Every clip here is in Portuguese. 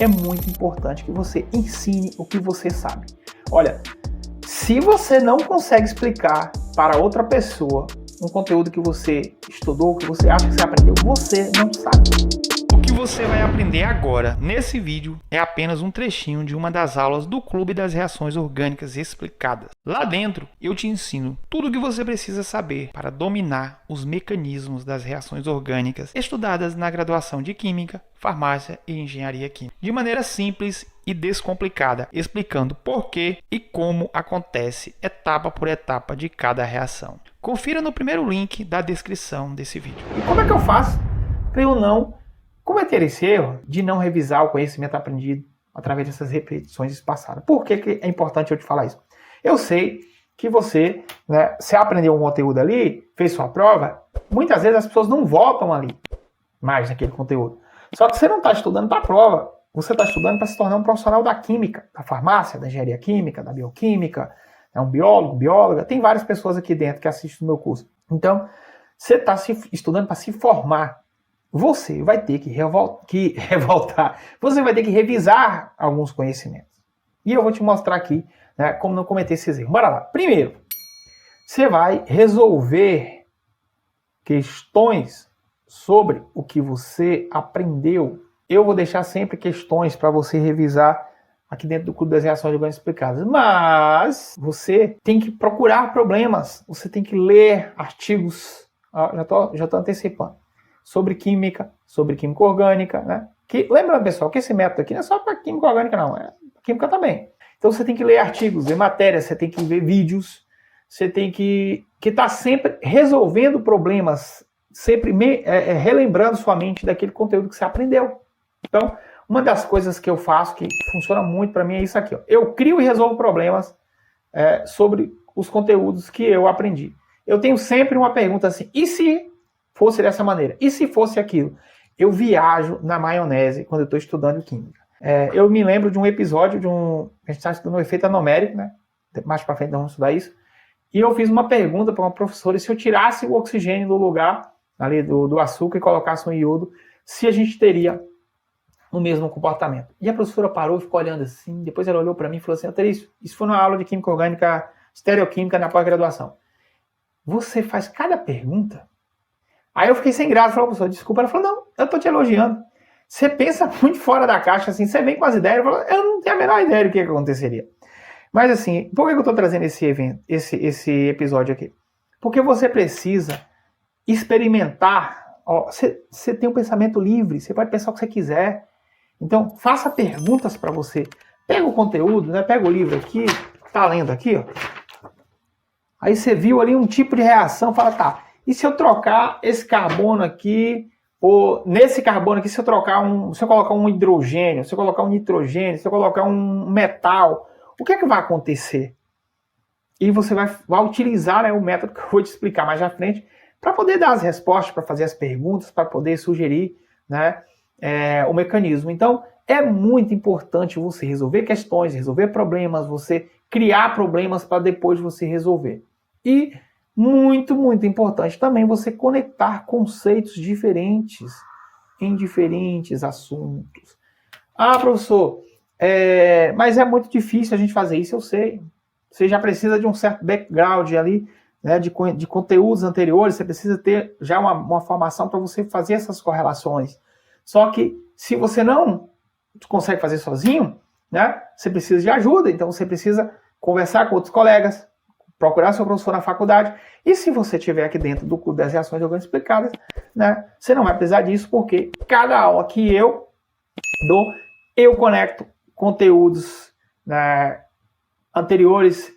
é muito importante que você ensine o que você sabe. Olha, se você não consegue explicar para outra pessoa um conteúdo que você estudou, que você acha que você aprendeu, você não sabe. O que você vai aprender agora nesse vídeo é apenas um trechinho de uma das aulas do Clube das Reações Orgânicas Explicadas. Lá dentro eu te ensino tudo o que você precisa saber para dominar os mecanismos das reações orgânicas estudadas na graduação de Química, Farmácia e Engenharia Química, de maneira simples e descomplicada, explicando por que e como acontece etapa por etapa de cada reação. Confira no primeiro link da descrição desse vídeo. E como é que eu faço para eu não cometer esse erro de não revisar o conhecimento aprendido através dessas repetições espaçadas? Por que é importante eu te falar isso? Eu sei que você, se aprendeu um conteúdo ali, fez sua prova, muitas vezes as pessoas não voltam ali mais naquele conteúdo. Só que você não está estudando para a prova, você está estudando para se tornar um profissional da química, da farmácia, da engenharia química, da bioquímica, um biólogo, bióloga, tem várias pessoas aqui dentro que assistem o meu curso. Então, você está estudando para se formar. Você vai ter que revoltar, você vai ter que revisar alguns conhecimentos. E eu vou te mostrar aqui como não cometer esses erros. Bora lá. Primeiro, você vai resolver questões sobre o que você aprendeu. Eu vou deixar sempre questões para você revisar aqui dentro do Clube das Reações Orgânicas Explicadas. Mas você tem que procurar problemas, você tem que ler artigos, já tô antecipando, sobre química orgânica, lembrando, pessoal, que esse método aqui não é só para química orgânica, não, é para química também. Então você tem que ler artigos, ler matérias, você tem que ver vídeos, você tem que estar sempre resolvendo problemas, sempre relembrando sua mente daquele conteúdo que você aprendeu. Então, uma das coisas que eu faço, que funciona muito para mim, é isso aqui. Ó. Eu crio e resolvo problemas sobre os conteúdos que eu aprendi. Eu tenho sempre uma pergunta assim, e se fosse dessa maneira? E se fosse aquilo? Eu viajo na maionese quando eu estou estudando química. Eu me lembro de um episódio a gente está estudando o efeito anomérico, mais para frente nós vamos estudar isso, e eu fiz uma pergunta para uma professora, se eu tirasse o oxigênio do lugar ali do açúcar e colocasse um iodo, se a gente teria o mesmo comportamento. E a professora parou e ficou olhando assim, depois ela olhou para mim e falou assim, Aterício, isso foi numa aula de química orgânica, estereoquímica na pós-graduação. Você faz cada pergunta? Aí eu fiquei sem graça, falei, professor, desculpa. Ela falou, não, eu tô te elogiando. Você pensa muito fora da caixa, assim, você vem com as ideias. Eu não tenho a menor ideia do que aconteceria. Mas assim, por que eu tô trazendo esse episódio aqui? Porque você precisa experimentar. Você tem um pensamento livre, você pode pensar o que você quiser. Então, faça perguntas para você. Pega o conteúdo, pega o livro aqui, tá lendo aqui, ó. Aí você viu ali um tipo de reação, fala, tá, e se eu trocar esse carbono aqui, ou nesse carbono aqui, se eu colocar um hidrogênio, se eu colocar um nitrogênio, se eu colocar um metal, o que é que vai acontecer? E você vai utilizar o método que eu vou te explicar mais à frente, para poder dar as respostas, para fazer as perguntas, para poder sugerir o mecanismo. Então, é muito importante você resolver questões, resolver problemas, você criar problemas para depois você resolver. E muito, muito importante também você conectar conceitos diferentes em diferentes assuntos. Ah, professor, mas é muito difícil a gente fazer isso, eu sei. Você já precisa de um certo background ali, de conteúdos anteriores, você precisa ter já uma formação para você fazer essas correlações. Só que se você não consegue fazer sozinho, você precisa de ajuda, então você precisa conversar com outros colegas, procurar seu professor na faculdade, e se você estiver aqui dentro do Clube das Reações Orgânicas Explicadas, você não vai precisar disso, porque cada aula que eu dou, eu conecto conteúdos anteriores.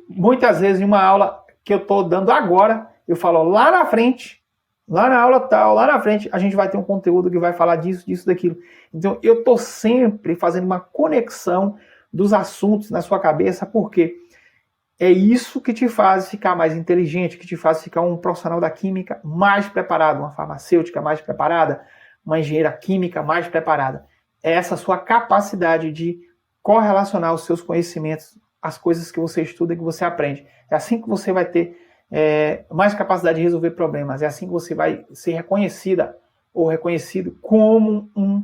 Muitas vezes, em uma aula que eu estou dando agora, eu falo lá na frente, lá na aula tal, lá na frente, a gente vai ter um conteúdo que vai falar disso, disso, daquilo. Então, eu estou sempre fazendo uma conexão dos assuntos na sua cabeça, porque é isso que te faz ficar mais inteligente, que te faz ficar um profissional da química mais preparado, uma farmacêutica mais preparada, uma engenheira química mais preparada. É essa sua capacidade de correlacionar os seus conhecimentos, as coisas que você estuda e que você aprende. É assim que você vai ter mais capacidade de resolver problemas. É assim que você vai ser reconhecida ou reconhecido como um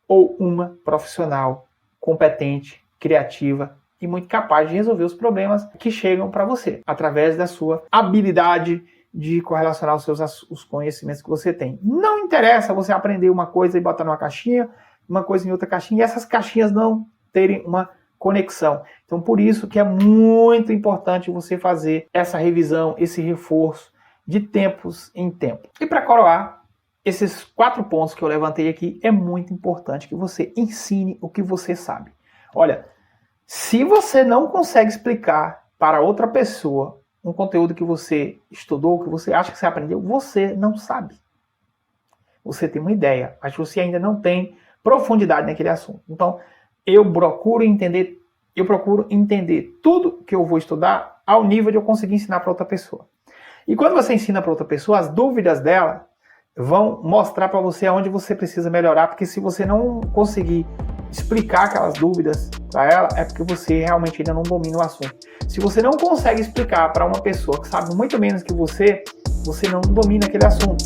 ou uma profissional competente, criativa e muito capaz de resolver os problemas que chegam para você, através da sua habilidade de correlacionar os conhecimentos que você tem. Não interessa você aprender uma coisa e botar numa caixinha, uma coisa em outra caixinha, e essas caixinhas não terem uma conexão. Então, por isso que é muito importante você fazer essa revisão, esse reforço de tempos em tempos. E para coroar esses 4 pontos que eu levantei aqui, é muito importante que você ensine o que você sabe. Olha, se você não consegue explicar para outra pessoa um conteúdo que você estudou, que você acha que você aprendeu, você não sabe. Você tem uma ideia, mas você ainda não tem profundidade naquele assunto. Então, eu procuro entender tudo que eu vou estudar ao nível de eu conseguir ensinar para outra pessoa. E quando você ensina para outra pessoa, as dúvidas dela vão mostrar para você aonde você precisa melhorar, porque se você não conseguir explicar aquelas dúvidas para ela, é porque você realmente ainda não domina o assunto. Se você não consegue explicar para uma pessoa que sabe muito menos que você não domina aquele assunto.